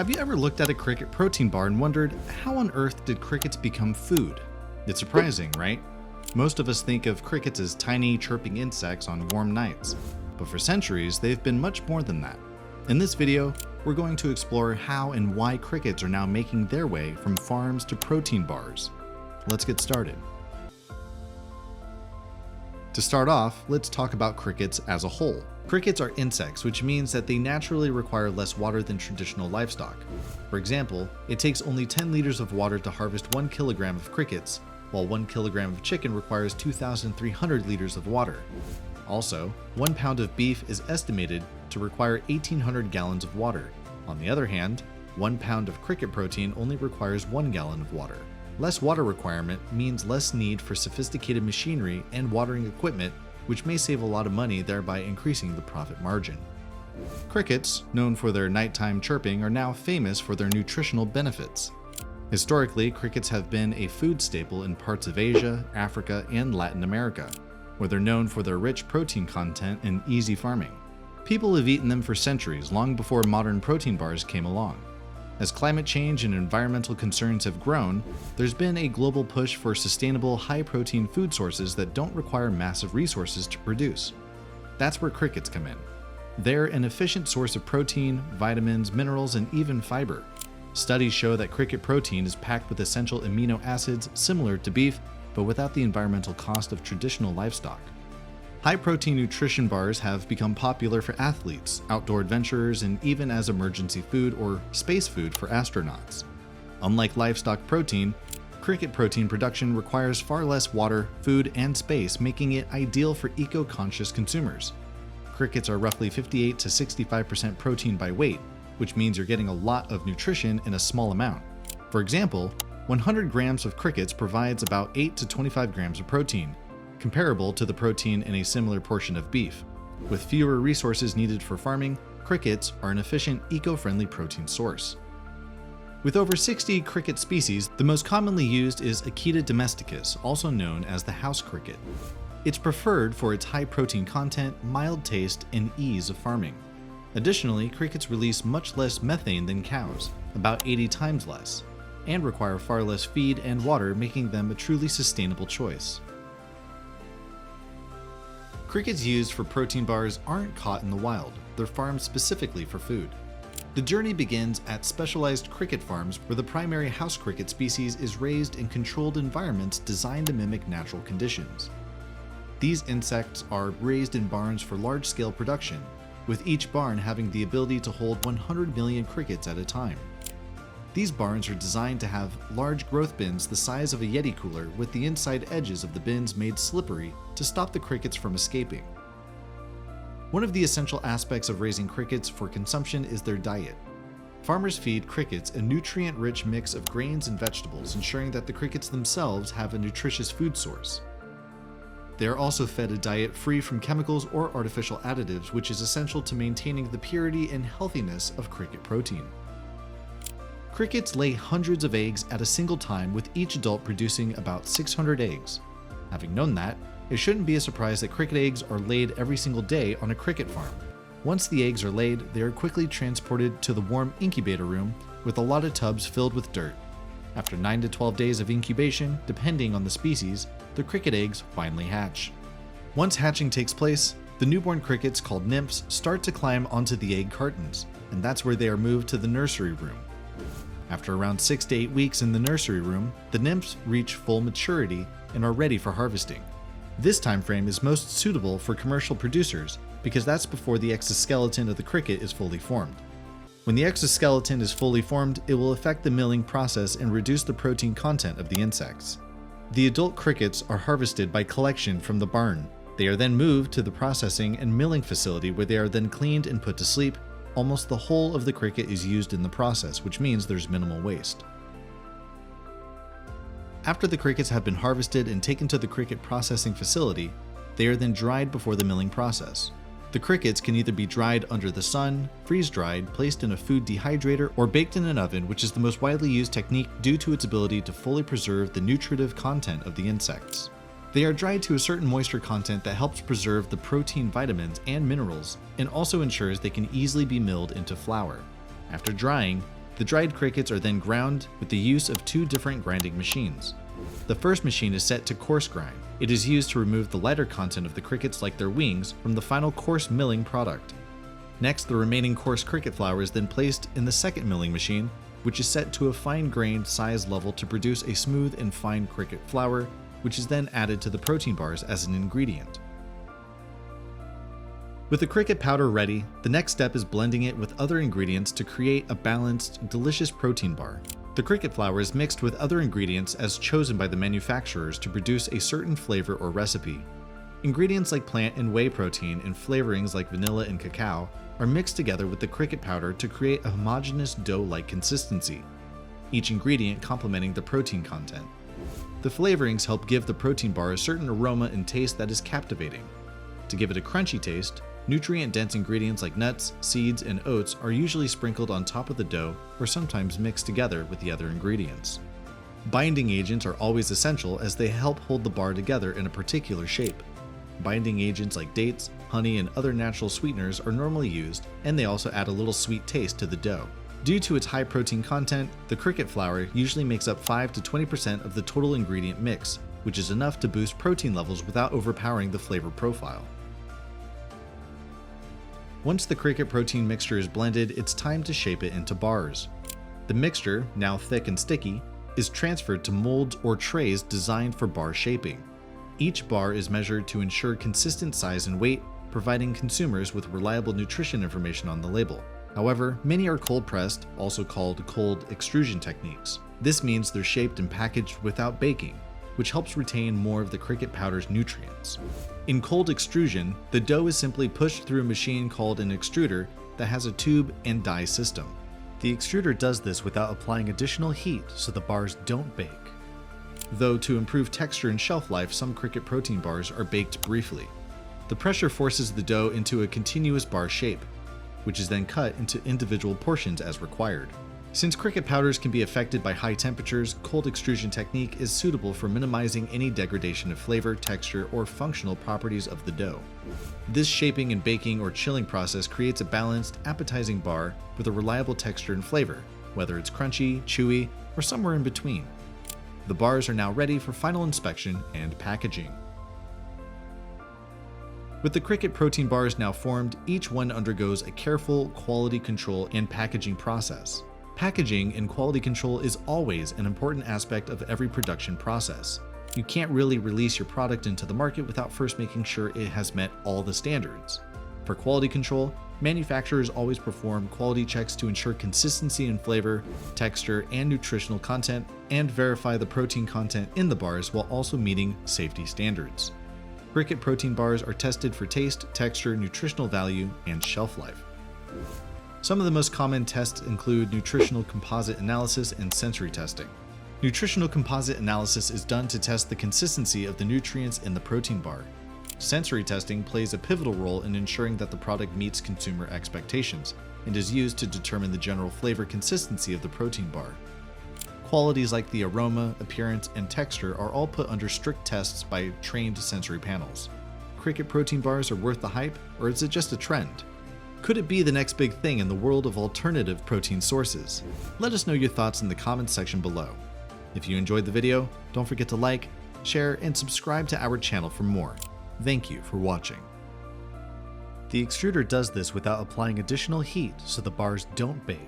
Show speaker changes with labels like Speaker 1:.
Speaker 1: Have you ever looked at a cricket protein bar and wondered, how on earth did crickets become food? It's surprising, right? Most of us think of crickets as tiny, chirping insects on warm nights, but for centuries, they've been much more than that. In this video, we're going to explore how and why crickets are now making their way from farms to protein bars. Let's get started. To start off, let's talk about crickets as a whole. Crickets are insects, which means that they naturally require less water than traditional livestock. For example, it takes only 10 liters of water to harvest 1 kilogram of crickets, while 1 kilogram of chicken requires 2,300 liters of water. Also, 1 pound of beef is estimated to require 1,800 gallons of water. On the other hand, 1 pound of cricket protein only requires 1 gallon of water. Less water requirement means less need for sophisticated machinery and watering equipment, which may save a lot of money, thereby increasing the profit margin. Crickets, known for their nighttime chirping, are now famous for their nutritional benefits. Historically, crickets have been a food staple in parts of Asia, Africa, and Latin America, where they're known for their rich protein content and easy farming. People have eaten them for centuries, long before modern protein bars came along. As climate change and environmental concerns have grown, there's been a global push for sustainable, high-protein food sources that don't require massive resources to produce. That's where crickets come in. They're an efficient source of protein, vitamins, minerals, and even fiber. Studies show that cricket protein is packed with essential amino acids similar to beef, but without the environmental cost of traditional livestock. High-protein nutrition bars have become popular for athletes, outdoor adventurers, and even as emergency food or space food for astronauts. Unlike livestock protein, cricket protein production requires far less water, food, and space, making it ideal for eco-conscious consumers. Crickets are roughly 58 to 65% protein by weight, which means you're getting a lot of nutrition in a small amount. For example, 100 grams of crickets provides about 8 to 25 grams of protein, comparable to the protein in a similar portion of beef. With fewer resources needed for farming, crickets are an efficient, eco-friendly protein source. With over 60 cricket species, the most commonly used is Acheta domesticus, also known as the house cricket. It's preferred for its high protein content, mild taste, and ease of farming. Additionally, crickets release much less methane than cows, about 80 times less, and require far less feed and water, making them a truly sustainable choice. Crickets used for protein bars aren't caught in the wild, they're farmed specifically for food. The journey begins at specialized cricket farms where the primary house cricket species is raised in controlled environments designed to mimic natural conditions. These insects are raised in barns for large-scale production, with each barn having the ability to hold 100 million crickets at a time. These barns are designed to have large growth bins the size of a Yeti cooler, with the inside edges of the bins made slippery to stop the crickets from escaping. One of the essential aspects of raising crickets for consumption is their diet. Farmers feed crickets a nutrient-rich mix of grains and vegetables, ensuring that the crickets themselves have a nutritious food source. They are also fed a diet free from chemicals or artificial additives, which is essential to maintaining the purity and healthiness of cricket protein. Crickets lay hundreds of eggs at a single time, with each adult producing about 600 eggs. Having known that, it shouldn't be a surprise that cricket eggs are laid every single day on a cricket farm. Once the eggs are laid, they are quickly transported to the warm incubator room with a lot of tubs filled with dirt. After 9 to 12 days of incubation, depending on the species, the cricket eggs finally hatch. Once hatching takes place, the newborn crickets, called nymphs, start to climb onto the egg cartons, and that's where they are moved to the nursery room. After around 6 to 8 weeks in the nursery room, the nymphs reach full maturity and are ready for harvesting. This time frame is most suitable for commercial producers because that's before the exoskeleton of the cricket is fully formed. When the exoskeleton is fully formed, it will affect the milling process and reduce the protein content of the insects. The adult crickets are harvested by collection from the barn. They are then moved to the processing and milling facility, where they are then cleaned and put to sleep. Almost the whole of the cricket is used in the process, which means there's minimal waste. After the crickets have been harvested and taken to the cricket processing facility, they are then dried before the milling process. The crickets can either be dried under the sun, freeze-dried, placed in a food dehydrator, or baked in an oven, which is the most widely used technique due to its ability to fully preserve the nutritive content of the insects. They are dried to a certain moisture content that helps preserve the protein, vitamins, and minerals, and also ensures they can easily be milled into flour. After drying, The dried crickets are then ground with the use of two different grinding machines. The first machine is set to coarse grind. It is used to remove the lighter content of the crickets, like their wings, from the final coarse milling product. Next, the remaining coarse cricket flour is then placed in the second milling machine, which is set to a fine-grained size level to produce a smooth and fine cricket flour, which is then added to the protein bars as an ingredient. With the cricket powder ready, the next step is blending it with other ingredients to create a balanced, delicious protein bar. The cricket flour is mixed with other ingredients as chosen by the manufacturers to produce a certain flavor or recipe. Ingredients like plant and whey protein and flavorings like vanilla and cacao are mixed together with the cricket powder to create a homogeneous dough-like consistency, each ingredient complementing the protein content. The flavorings help give the protein bar a certain aroma and taste that is captivating. To give it a crunchy taste, nutrient-dense ingredients like nuts, seeds, and oats are usually sprinkled on top of the dough or sometimes mixed together with the other ingredients. Binding agents are always essential as they help hold the bar together in a particular shape. Binding agents like dates, honey, and other natural sweeteners are normally used, and they also add a little sweet taste to the dough. Due to its high protein content, the cricket flour usually makes up 5 to 20% of the total ingredient mix, which is enough to boost protein levels without overpowering the flavor profile. Once the cricket protein mixture is blended, it's time to shape it into bars. The mixture, now thick and sticky, is transferred to molds or trays designed for bar shaping. Each bar is measured to ensure consistent size and weight, providing consumers with reliable nutrition information on the label. However, many are cold pressed, also called cold extrusion techniques. This means they're shaped and packaged without baking, which helps retain more of the cricket powder's nutrients. In cold extrusion, the dough is simply pushed through a machine called an extruder that has a tube and die system. The extruder does this without applying additional heat so the bars don't bake. Though to improve texture and shelf life, some cricket protein bars are baked briefly. The pressure forces the dough into a continuous bar shape, which is then cut into individual portions as required. Since cricket powders can be affected by high temperatures, cold extrusion technique is suitable for minimizing any degradation of flavor, texture, or functional properties of the dough. This shaping and baking or chilling process creates a balanced, appetizing bar with a reliable texture and flavor, whether it's crunchy, chewy, or somewhere in between. The bars are now ready for final inspection and packaging. With the cricket protein bars now formed, each one undergoes a careful quality control and packaging process. Packaging and quality control is always an important aspect of every production process. You can't really release your product into the market without first making sure it has met all the standards. For quality control, manufacturers always perform quality checks to ensure consistency in flavor, texture, and nutritional content, and verify the protein content in the bars while also meeting safety standards. Cricket protein bars are tested for taste, texture, nutritional value, and shelf life. Some of the most common tests include nutritional composite analysis and sensory testing. Nutritional composite analysis is done to test the consistency of the nutrients in the protein bar. Sensory testing plays a pivotal role in ensuring that the product meets consumer expectations and is used to determine the general flavor consistency of the protein bar. Qualities like the aroma, appearance, and texture are all put under strict tests by trained sensory panels. Cricket protein bars are worth the hype, or is it just a trend? Could it be the next big thing in the world of alternative protein sources? Let us know your thoughts in the comments section below. If you enjoyed the video, don't forget to like, share, and subscribe to our channel for more. Thank you for watching. The extruder does this without applying additional heat so the bars don't bake.